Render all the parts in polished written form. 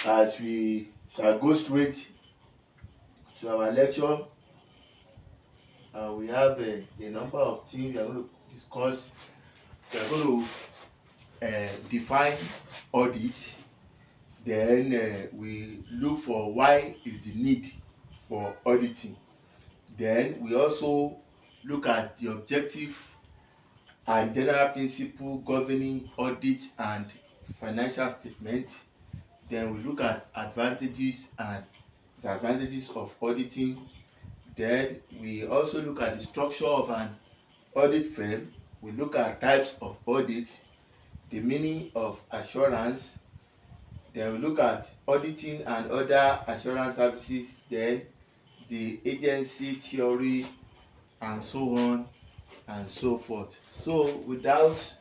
as we shall go straight to our lecture. We have a number of things we are going to discuss. We are going to define audit. Then we look for why is the need for auditing. Then we also look at the objective and general principle governing audit and financial statement. Then we look at advantages and disadvantages of auditing. Then we also look at the structure of an audit firm. We look at types of audit, the meaning of assurance. Then we look at auditing and other assurance services. Then the agency theory, and so on and so forth. So without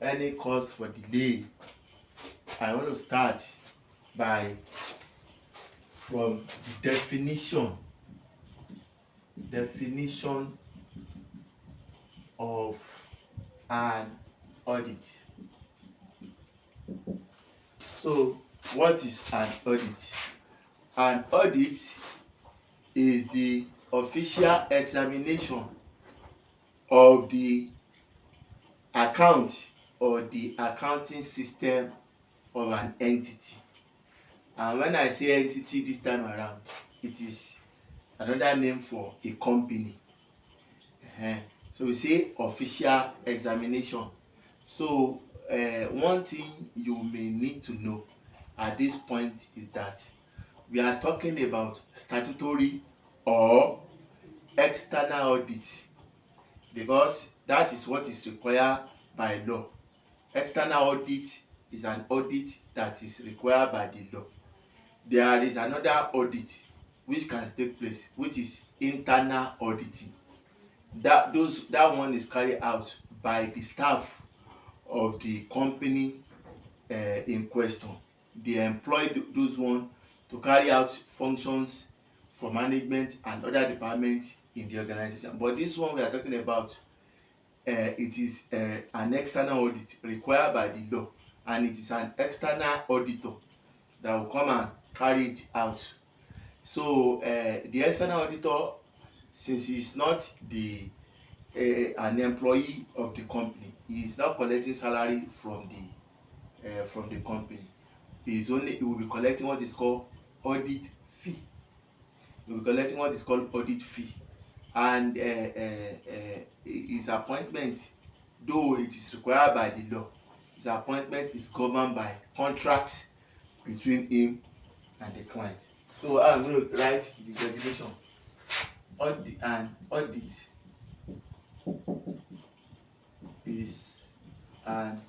any cause for delay, I want to start by from the definition of an audit. So what is an audit? An audit is the official examination of the account or the accounting system of an entity. And when I say entity this time around, it is another name for a company. So we say official examination. So one thing you may need to know at this point is that we are talking about statutory or external audit, because that is what is required by law. External audit is an audit that is required by the law. There is another audit which can take place, which is internal auditing. That one is carried out by the staff of the company in question. They employ those one to carry out functions for management and other departments in the organization. But this one we are talking about, it is an external audit required by the law, and it is an external auditor that will come and carry it out. So the external auditor, since he is not an employee of the company, he is not collecting salary from the company. He will be collecting what is called audit fee. He will be collecting what is called audit fee. And his appointment, though it is required by the law, his appointment is governed by contract between him and the client. So I'm going to write the definition. Audit is an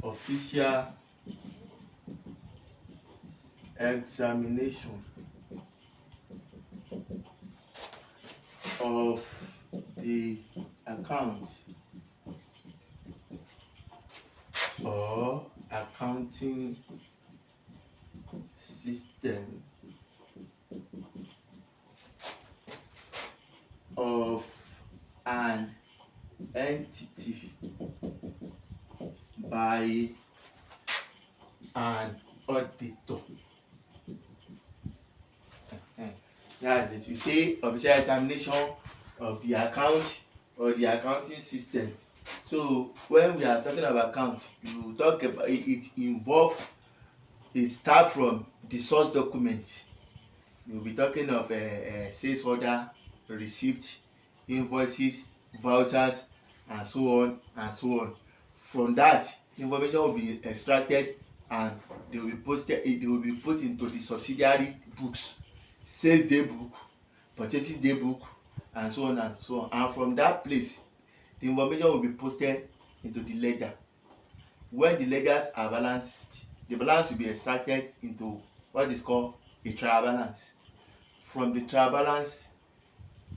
official examination of the account or accounting system of an entity by an auditor. That's it. We say official examination of the account or the accounting system. So when we are talking about account, you talk about it start from the source document. You'll be talking of sales order, receipt, invoices, vouchers, and so on and so on. From that, information will be extracted and they will be put into the subsidiary books, sales day book, purchases day book, and so on and so on. And from that place, the information will be posted into the ledger. When the ledgers are balanced, the balance will be extracted into what is called a trial balance. From the trial balance,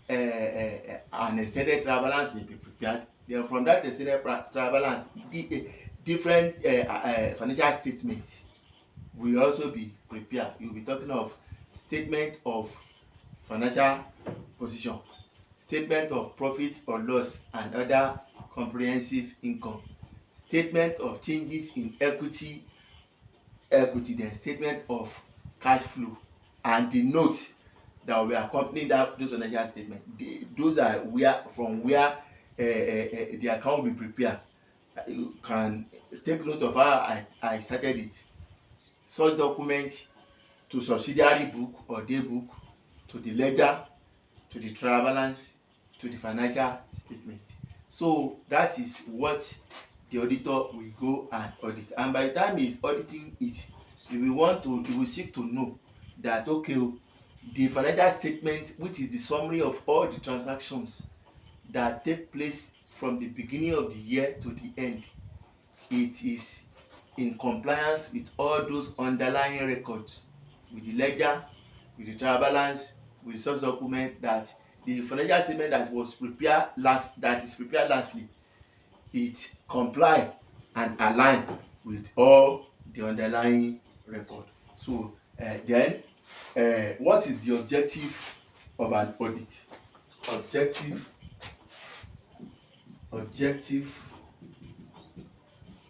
an extended trial balance may be prepared. Then from that extended trial balance, different financial statements will also be prepared. You will be talking of statement of financial position, statement of profit or loss and other comprehensive income, statement of changes in equity equity, then statement of cash flow, and the note that will accompany those financial statements. Those are where the account will be prepared. You can take note of how I started it. Such document to subsidiary book or day book, to the ledger, to the trial balance, to the financial statement. So that is what the auditor will go and audit. And by the time he is auditing it, he will seek to know that, okay, the financial statement, which is the summary of all the transactions that take place from the beginning of the year to the end, it is in compliance with all those underlying records, with the ledger, with the trial balance, with the source document, that the financial statement that is prepared lastly, it comply and align with all the underlying record. So then what is the objective of an audit? Objective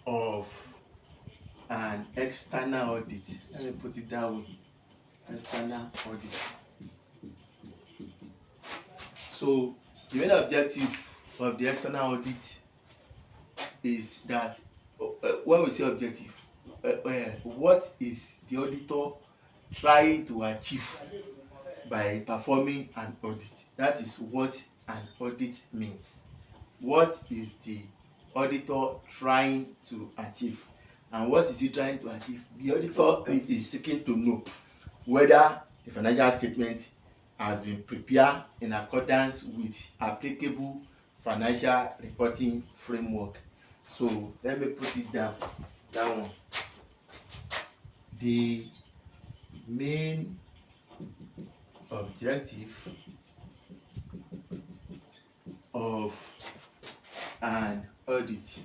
of an external audit, let me put it that way, external audit. So the main objective of the external audit is that when we say objective, what is the auditor trying to achieve by performing an audit? That is what an audit means. What is the auditor trying to achieve? And what is he trying to achieve? The auditor is seeking to know whether the financial statement has been prepared in accordance with applicable financial reporting framework. So let me put it down, that one. The main objective of an audit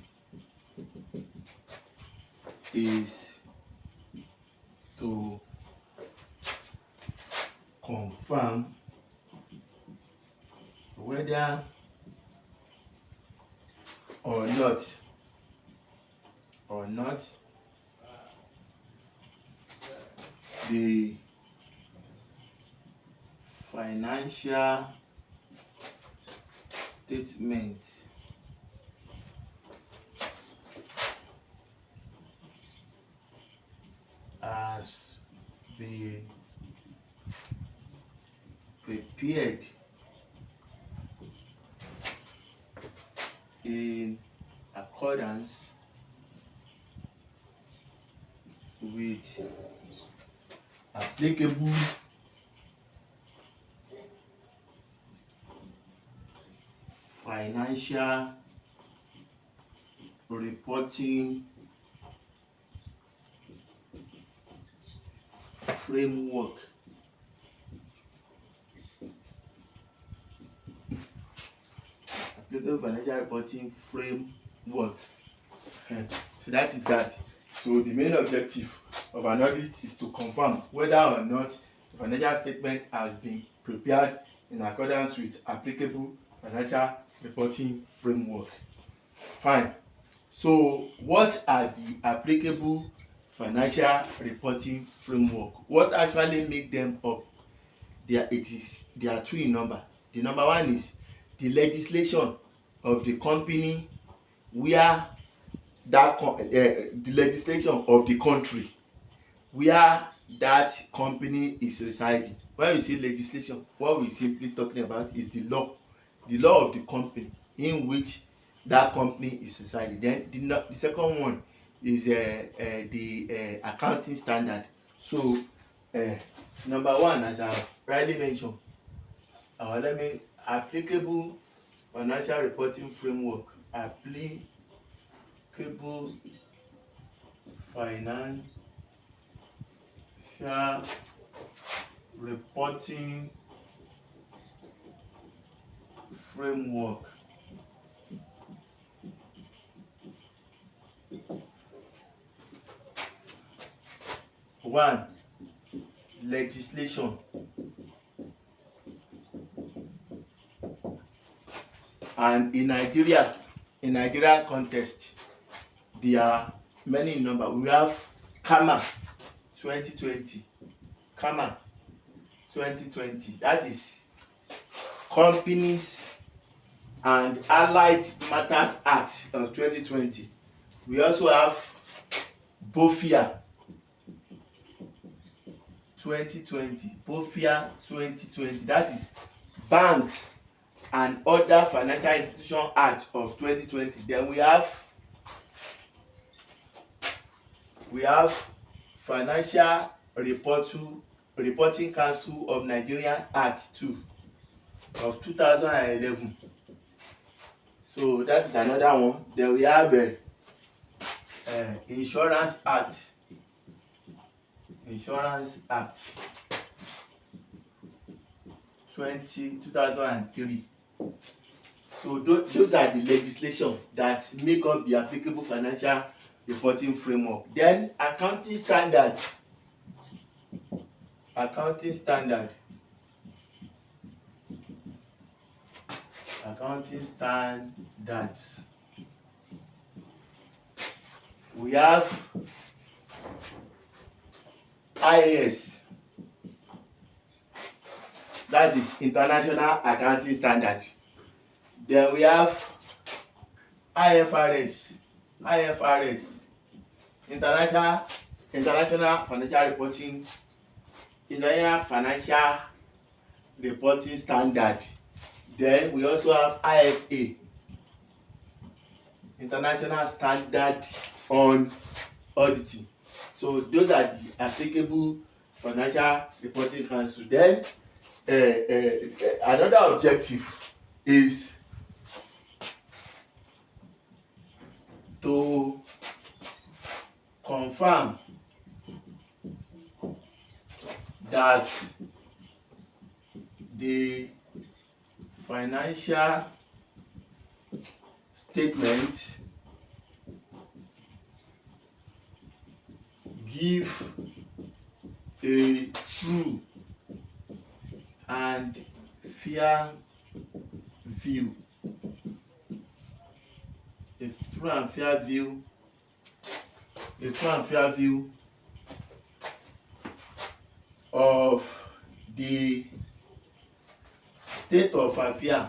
is to confirm whether or not the financial statement has been prepared in accordance with applicable financial reporting framework. Applicable financial reporting framework. So that is that. So the main objective of an audit is to confirm whether or not the financial statement has been prepared in accordance with applicable financial reporting framework. Fine. So what are the applicable financial reporting framework? What actually make them up? There are two in number. The number one is the legislation of the company, where the legislation of the country where that company is residing. When we say legislation, what we simply talking about is the law of the company in which that company is residing. Then the second one is the accounting standard. So number one, as I have rightly mentioned, applicable financial reporting framework. Applicable financial reporting framework. One, legislation. And in Nigeria context, there are many in number. We have CAMA, 2020, comma 2020. That is Companies and Allied Matters Act of 2020. We also have BOFIA 2020, BOFIA 2020. That is Banks and Other Financial Institution Act of 2020. Then we have Financial Reporting Council of Nigeria Act 2 of 2011. So that is another one. Then we have Insurance Act 2003. So those are the legislation that make up the applicable financial reporting framework. Then accounting standards. We have IAS, that is International Accounting Standard. Then we have IFRS, International Financial Reporting Standard. Then we also have ISA, International Standard on Auditing. So those are the applicable financial reporting council. Then another objective is to confirm that the financial statement give a true and fair view of the state of affairs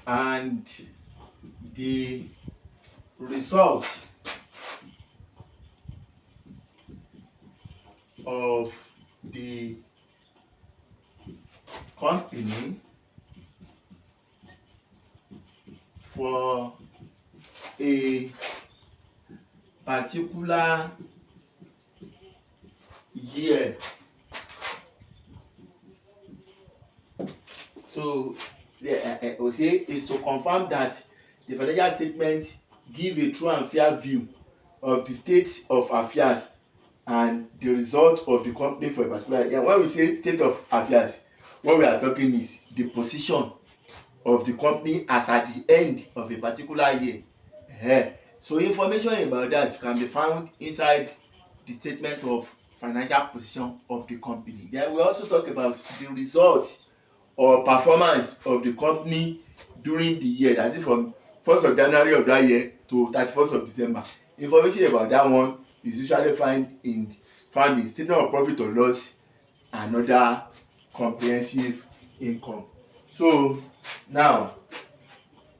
and the results of the company for a particular year. So we say is to confirm that the financial statement give a true and fair view of the state of affairs and the result of the company for a particular year. When we say state of affairs, what we are talking is the position of the company as at the end of a particular year. So information about that can be found inside the statement of financial position of the company. Then we also talk about the results or performance of the company during the year, that is from 1st of January of that year to 31st of December. Information about that one is usually found in statement of profit or loss and other comprehensive income. So now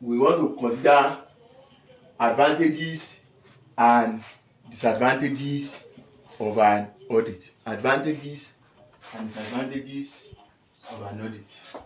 we want to consider advantages and disadvantages of an audit. Advantages and disadvantages of an audit.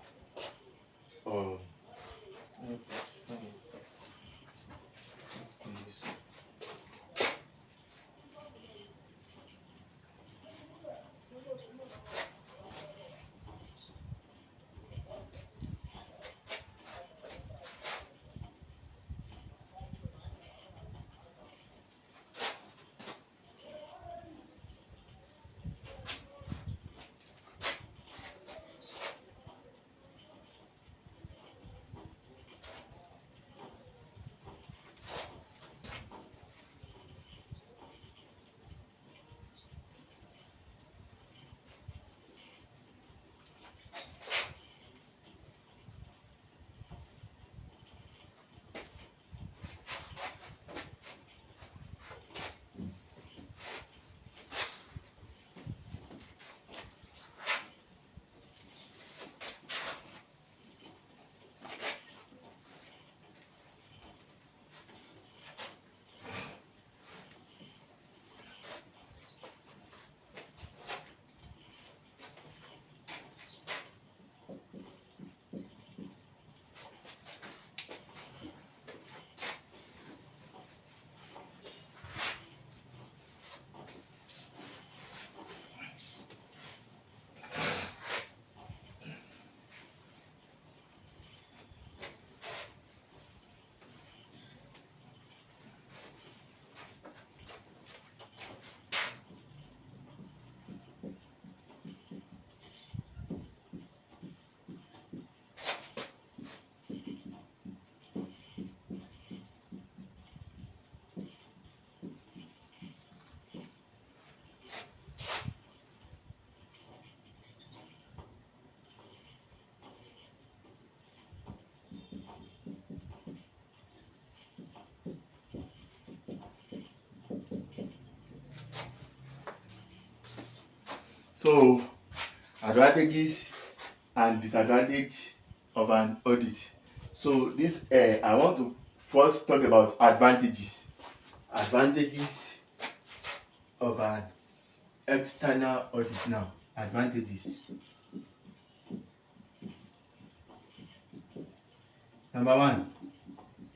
So advantages and disadvantage of an audit. So this I want to first talk about advantages. Advantages of an external audit now. Advantages. Number one,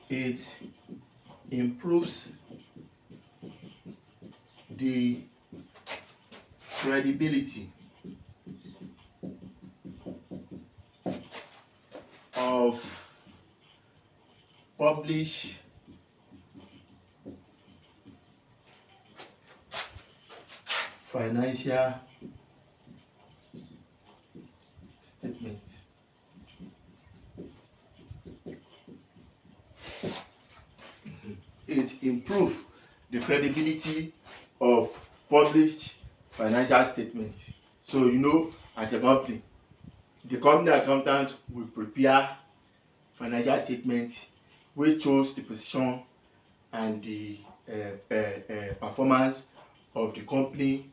it improves the credibility of published financial statements. It improves the credibility of published financial statements. So as a company, the company accountant will prepare financial statements wey shows the position and the performance of the company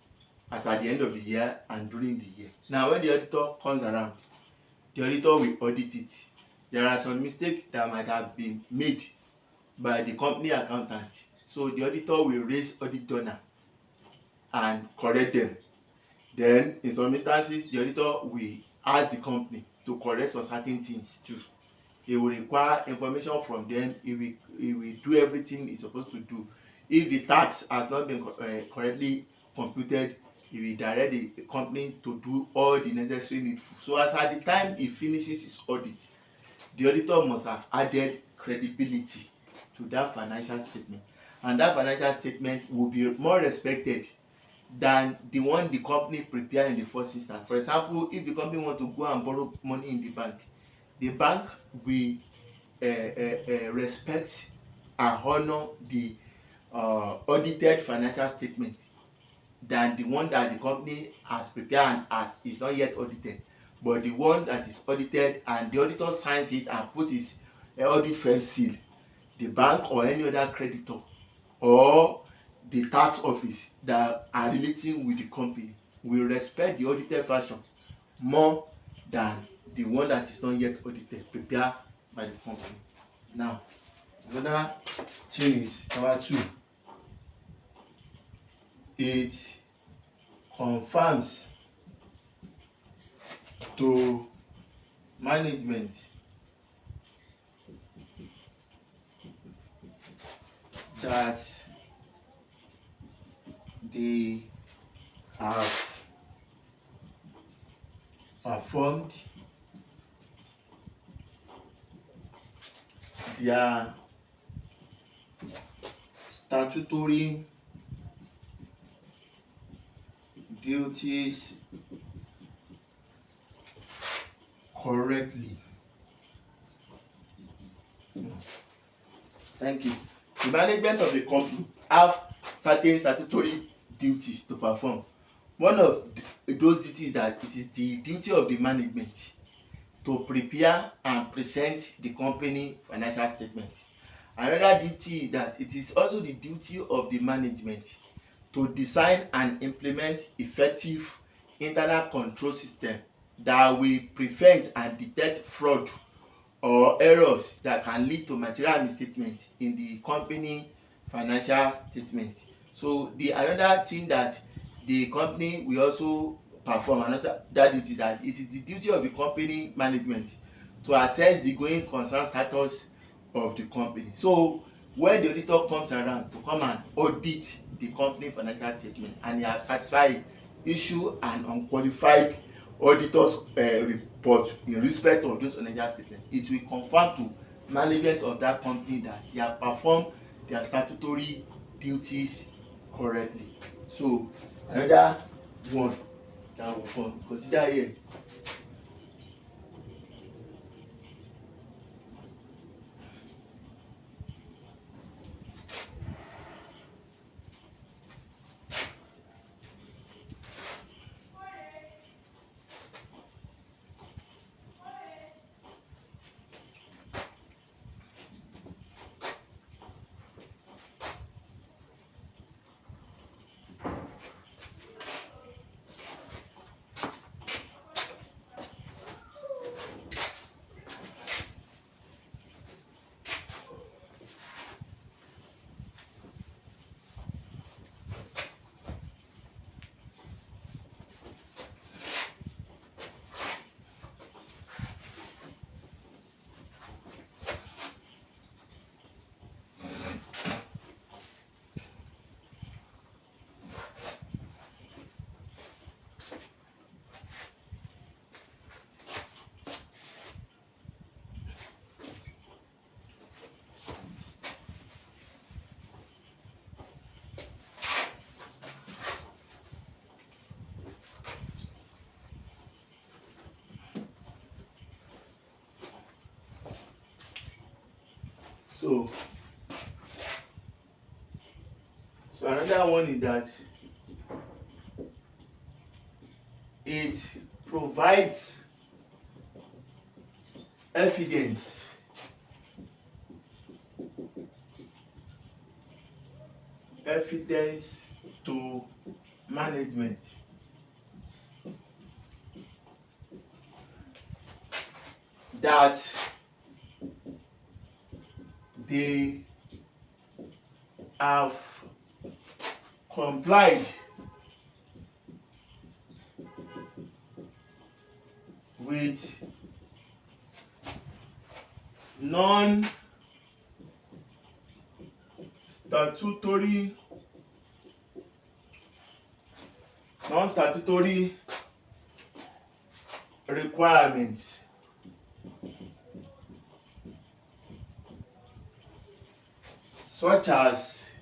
as at the end of the year and during the year. Now when the auditor comes around, the auditor will audit it. There are some mistakes that might have been made by the company accountant, so the auditor will raise audit journal and correct them. Then in some instances, the auditor will ask the company to correct some certain things too. He will require information from them. He will do everything he's supposed to do. If the tax has not been correctly computed, he will direct the company to do all the necessary needful. So as at the time he finishes his audit, the auditor must have added credibility to that financial statement, and that financial statement will be more respected than the one the company prepare in the first instance. For example, if the company want to go and borrow money in the bank will respect and honor the audited financial statement than the one that the company has prepared and as is not yet audited. But the one that is audited and the auditor signs it and put his audit firm seal, the bank or any other creditor or the tax office that are relating with the company will respect the audited version more than the one that is not yet audited prepared by the company. Now another thing is number two, it confirms to management that they have performed their statutory duties correctly. Thank you. The management of the company have certain statutory duties to perform. One of those duties is that it is the duty of the management to prepare and present the company financial statement. Another duty is that it is also the duty of the management to design and implement effective internal control system that will prevent and detect fraud or errors that can lead to material misstatement in the company financial statement. So the another thing that the company will also perform, another that duty, is that it is the duty of the company management to assess the going concern status of the company. So when the auditor comes around to come and audit the company financial statement and he has satisfied, issue an unqualified auditors report in respect of those financial statements, it will confirm to management of that company that they have performed their statutory duties correctly. So another one that we for consider here. So another one is that it provides evidence to management that they have complied with non-statutory requirements such as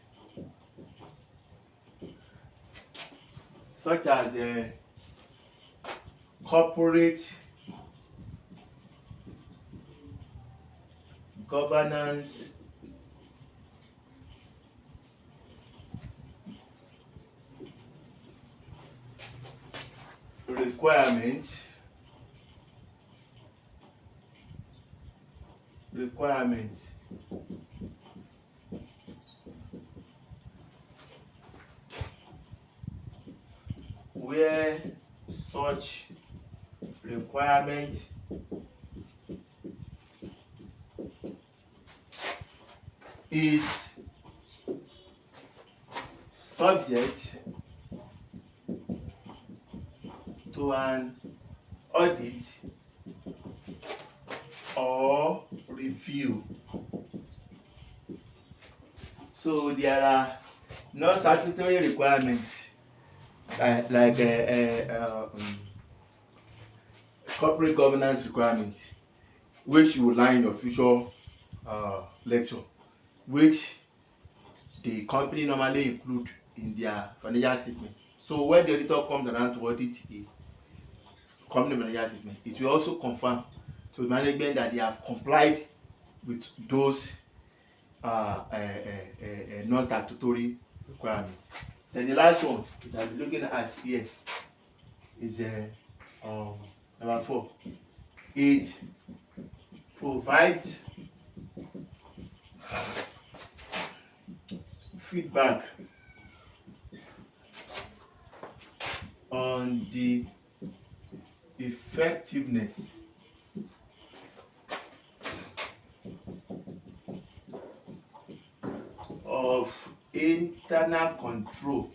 corporate governance requirement where such requirement is subject to an audit or review. So there are non-statutory requirements like corporate governance requirements, which you will learn in your future lecture, which the company normally include in their financial statement. So when the auditor comes around to audit the company financial statement, it will also confirm to management that they have complied with those non-statutory requirements. Then the last one that I'll be looking at here is number 4. It provides feedback on the effectiveness of internal control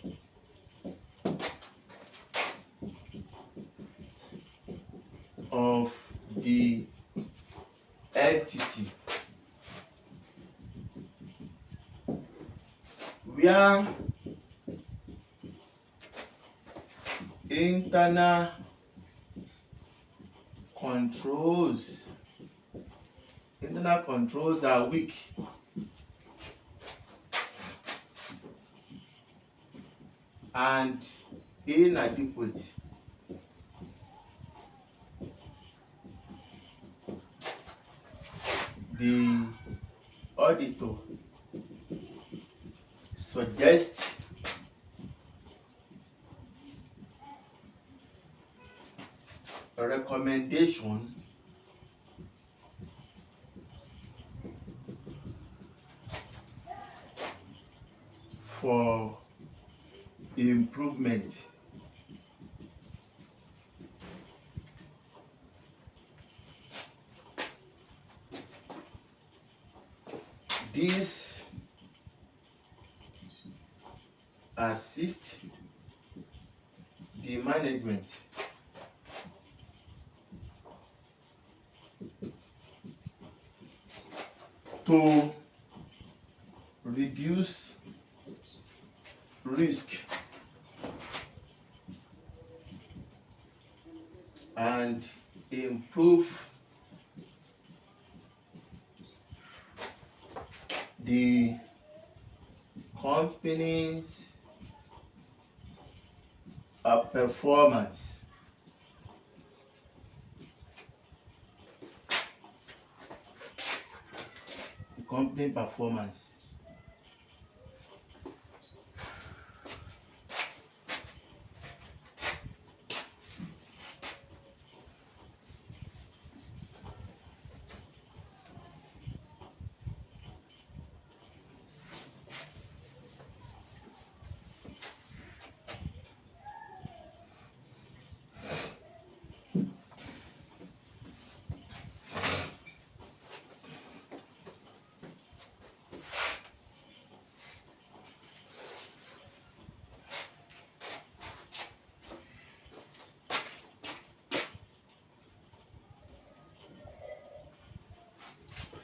of the entity where internal controls are weak and inadequate. The auditor suggests a recommendation for improvement. This assists the management to reduce risk and improve the company's performance. The company performance.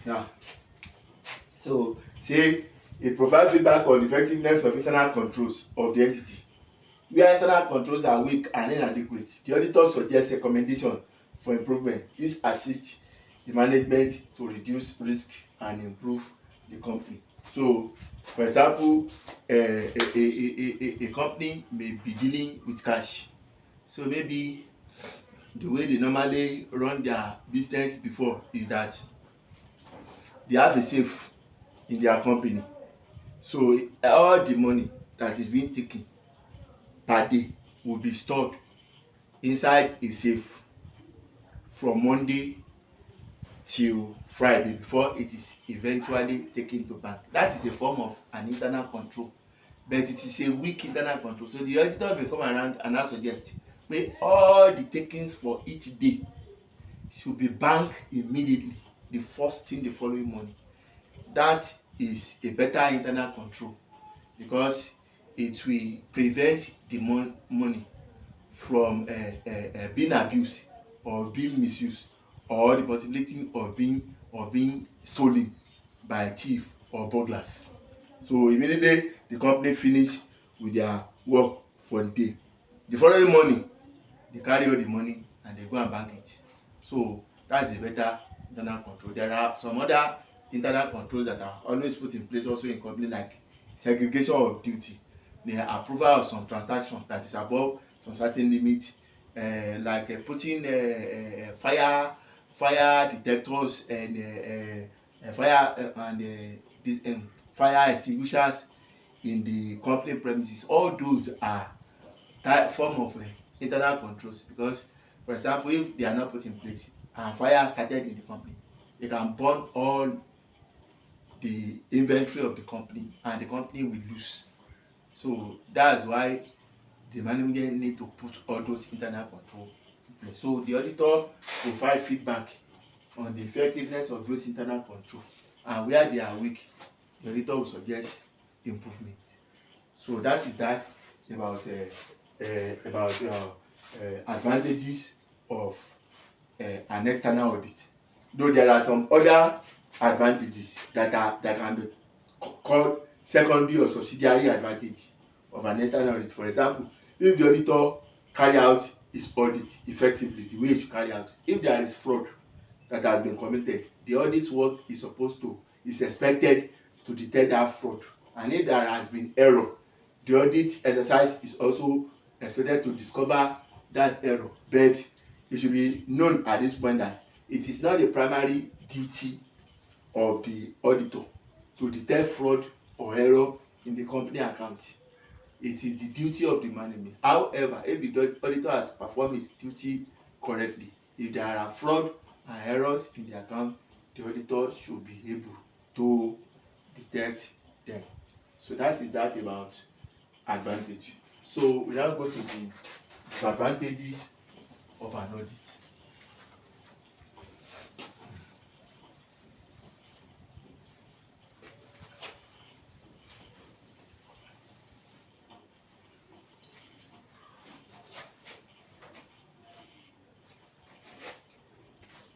Yeah. So say it provides feedback on the effectiveness of internal controls of the entity. Where internal controls are weak and inadequate, the auditor suggests recommendation for improvement. This assists the management to reduce risk and improve the company. So, for example, a company may be dealing with cash. So maybe the way they normally run their business before is that they have a safe in their company. So all the money that is being taken per day will be stored inside a safe from Monday till Friday before it is eventually taken to bank. That is a form of an internal control, but it is a weak internal control. So the auditor will come around and now suggest make all the takings for each day should be banked immediately, the first thing the following morning. That is a better internal control because it will prevent the money from being abused or being misused or the possibility of being stolen by thief or burglars. So immediately the company finish with their work for the day, the following morning they carry all the money and they go and bank it. So that's a better internal control. There are some other internal controls that are always put in place also in company, like segregation of duty, the approval of some transaction that is above some certain limit, like putting fire detectors and fire extinguishers in the company premises. All those are that form of internal controls, because for example, if they are not put in place and fire started in the company, they can burn all the inventory of the company and the company will lose. So that's why the management need to put all those internal control in place. So the auditor provide feedback on the effectiveness of those internal control, and where they are weak, the auditor will suggest improvement. So that is that about advantages of an external audit. Though there are some other advantages that can be called secondary or subsidiary advantage of an external audit. For example, if the auditor carry out his audit effectively the way it should carry out, if there is fraud that has been committed, the audit work is expected to detect that fraud. And if there has been error, the audit exercise is also expected to discover that error. But it should be known at this point that it is not the primary duty of the auditor to detect fraud or error in the company account. It is the duty of the management. However, if the auditor has performed his duty correctly, if there are fraud and errors in the account, the auditor should be able to detect them. So that is that about advantage. So we now go to the disadvantages of an audit.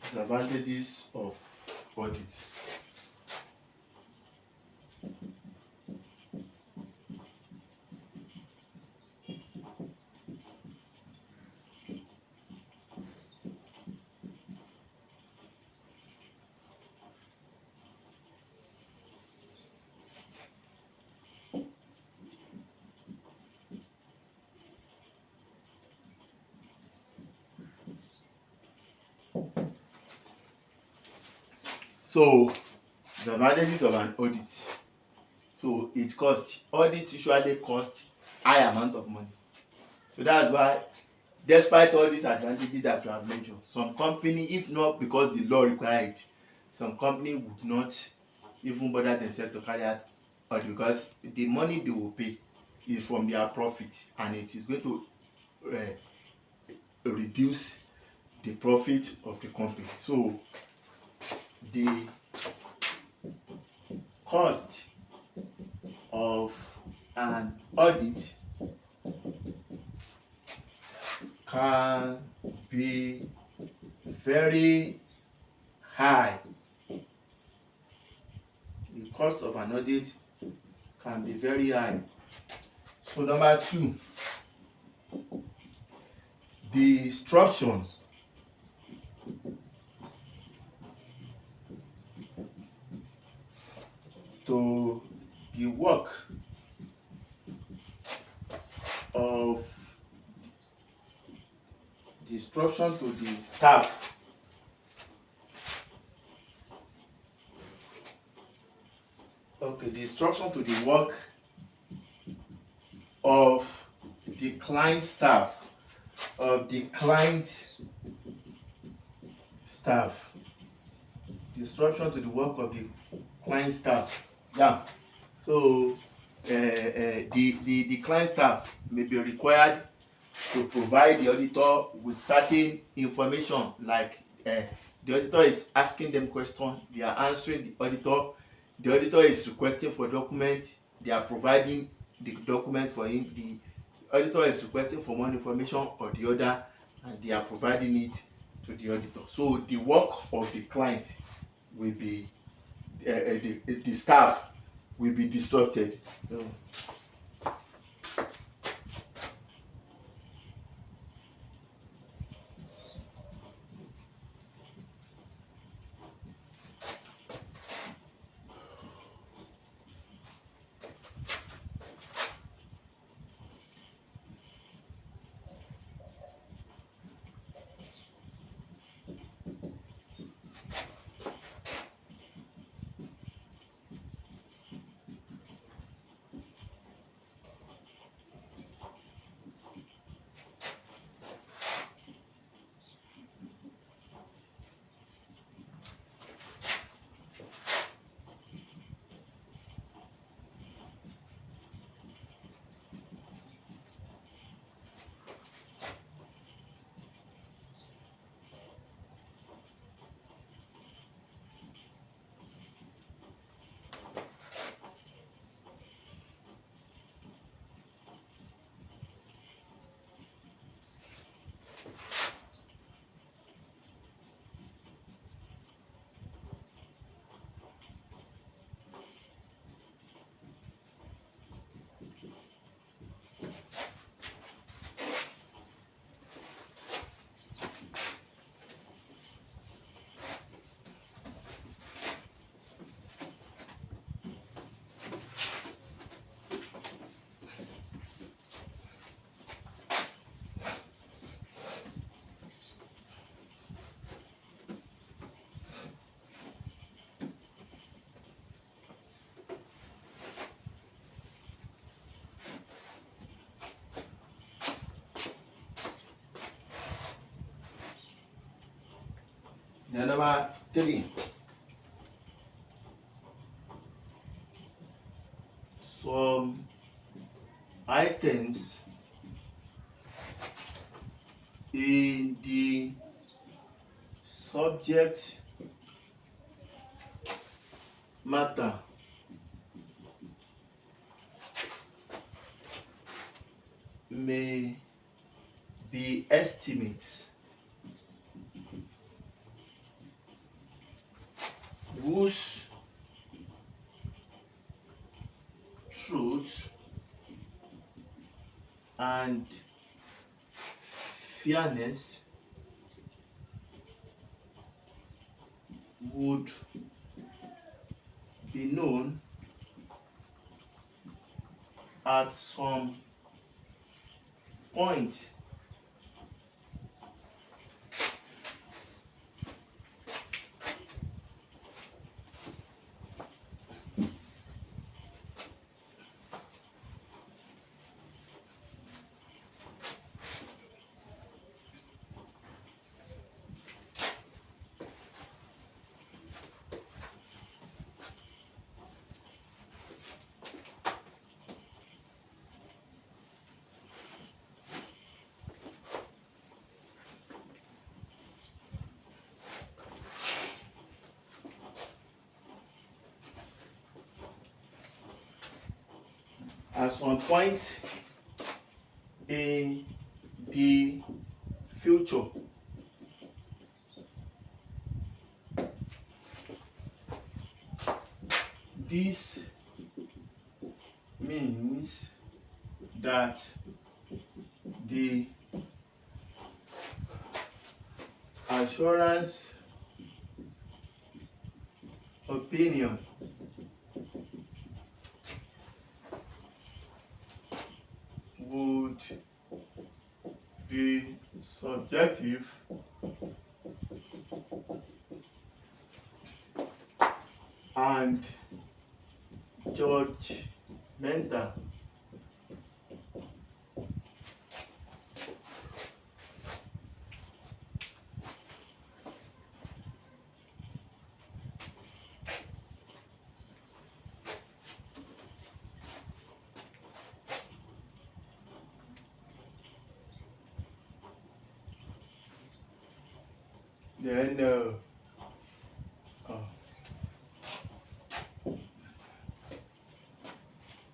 Disadvantages of audit. So the advantages of an audit. So it costs. Audit usually cost high amount of money. So that's why, despite all these advantages that you have mentioned, some company, if not because the law require it, some company would not even bother themselves to carry out audit, because the money they will pay is from their profit, and it is going to reduce the profit of the company. So the cost of an audit can be very high. The cost of an audit can be very high. So number two, the instruction to the work of the instruction to the staff the instruction to the work of the client staff the instruction to the work of the client staff. Yeah. So the client staff may be required to provide the auditor with certain information, like the auditor is asking them questions, they are answering the auditor is requesting for documents, they are providing the document for him, the auditor is requesting for more information or the other, and they are providing it to the auditor. So the work of the client will be the staff will be disrupted. So Then number 3, some items in the subject matter may be estimates whose truth and fairness would be known at some point. At some point in the future. This means that the assurance opinion would be subjective and judgmental. Then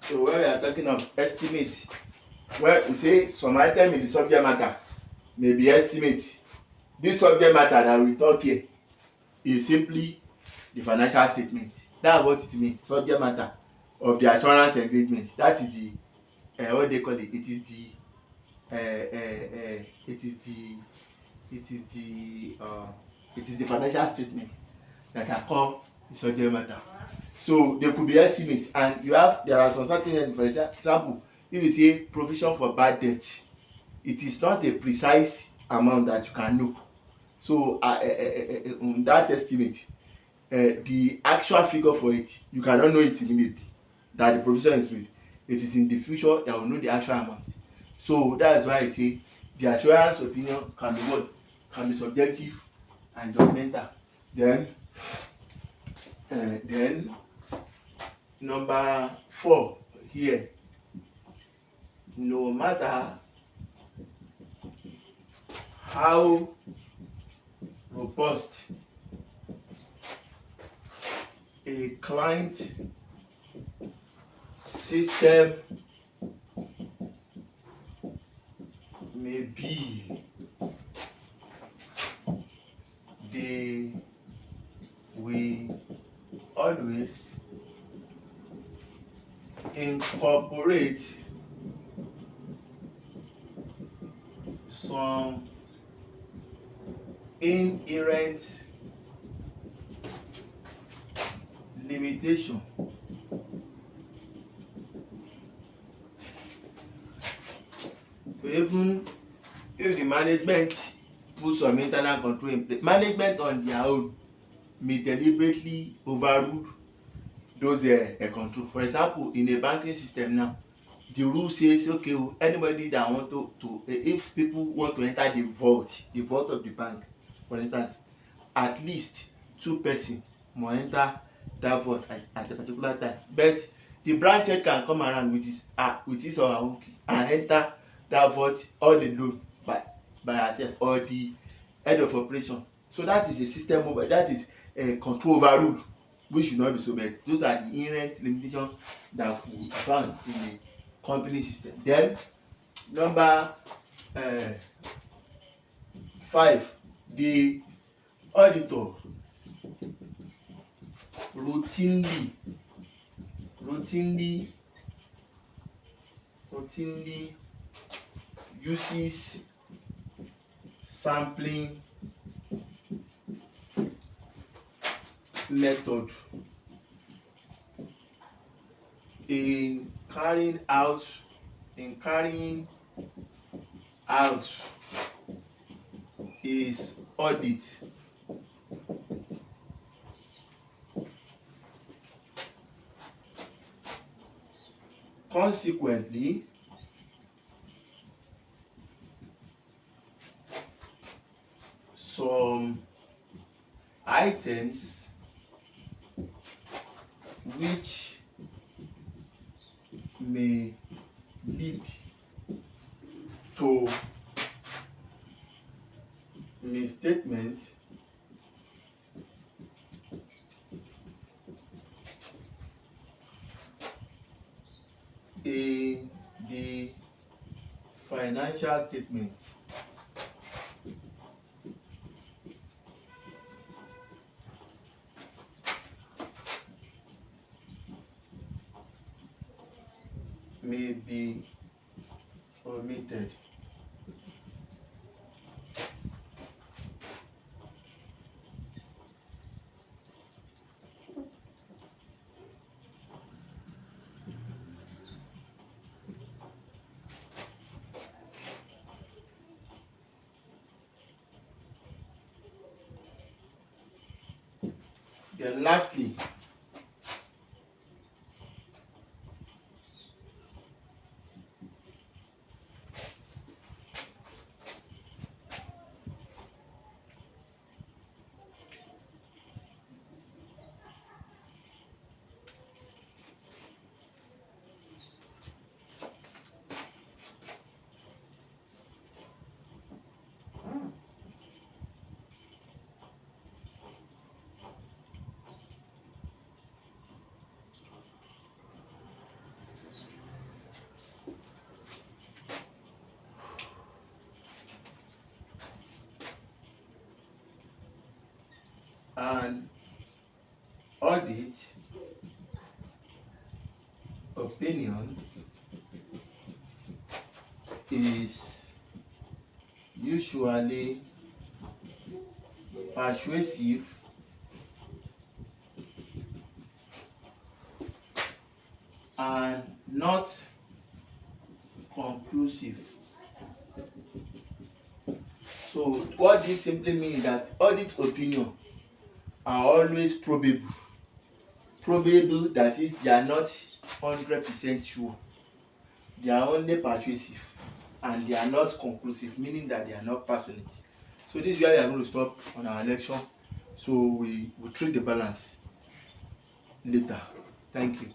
so when we are talking of estimate, well, we say some item in the subject matter may be estimate. This subject matter that we talk here is simply the financial statement. That's what it means, subject matter of the assurance engagement. That is the what they call it. It is the it is the financial statement that are called the subject matter. So they could be estimate, and there are some certain, for example, if you say provision for bad debt, it is not a precise amount that you can know. So that estimate, the actual figure for it, you cannot know it immediately that the provision is made. It is in the future that will know the actual amount. So that's why I say the assurance opinion can be what? Can be subjective and judgmental. Then number 4 here, no matter how robust a client system may be, they will always incorporate some inherent limitation so even if the management put some internal control in place, management on their own may deliberately overrule those control. For example, in a banking system now, the rule says, okay, anybody that want to if people want to enter the vault of the bank, for instance, at least 2 persons must enter that vote at a particular time, but the branch head can come around with his or her own key and enter that vote all alone by herself, or the head of operation. So that is a system over, that is a control over rule, which should not be so bad. Those are the inherent limitations that we found in the company system. Then number 5, the auditor routinely uses sampling method in carrying out his audit. Consequently, some items which may lead to misstatement in the financial statement may be omitted. Then lastly, an audit opinion is usually persuasive and not conclusive. So what this simply means is that audit opinion are always probable, that is, they are not 100% sure, they are only persuasive, and they are not conclusive, meaning that they are not passionate. So this is where we are going to stop on our lecture. So we will treat the balance later. Thank you.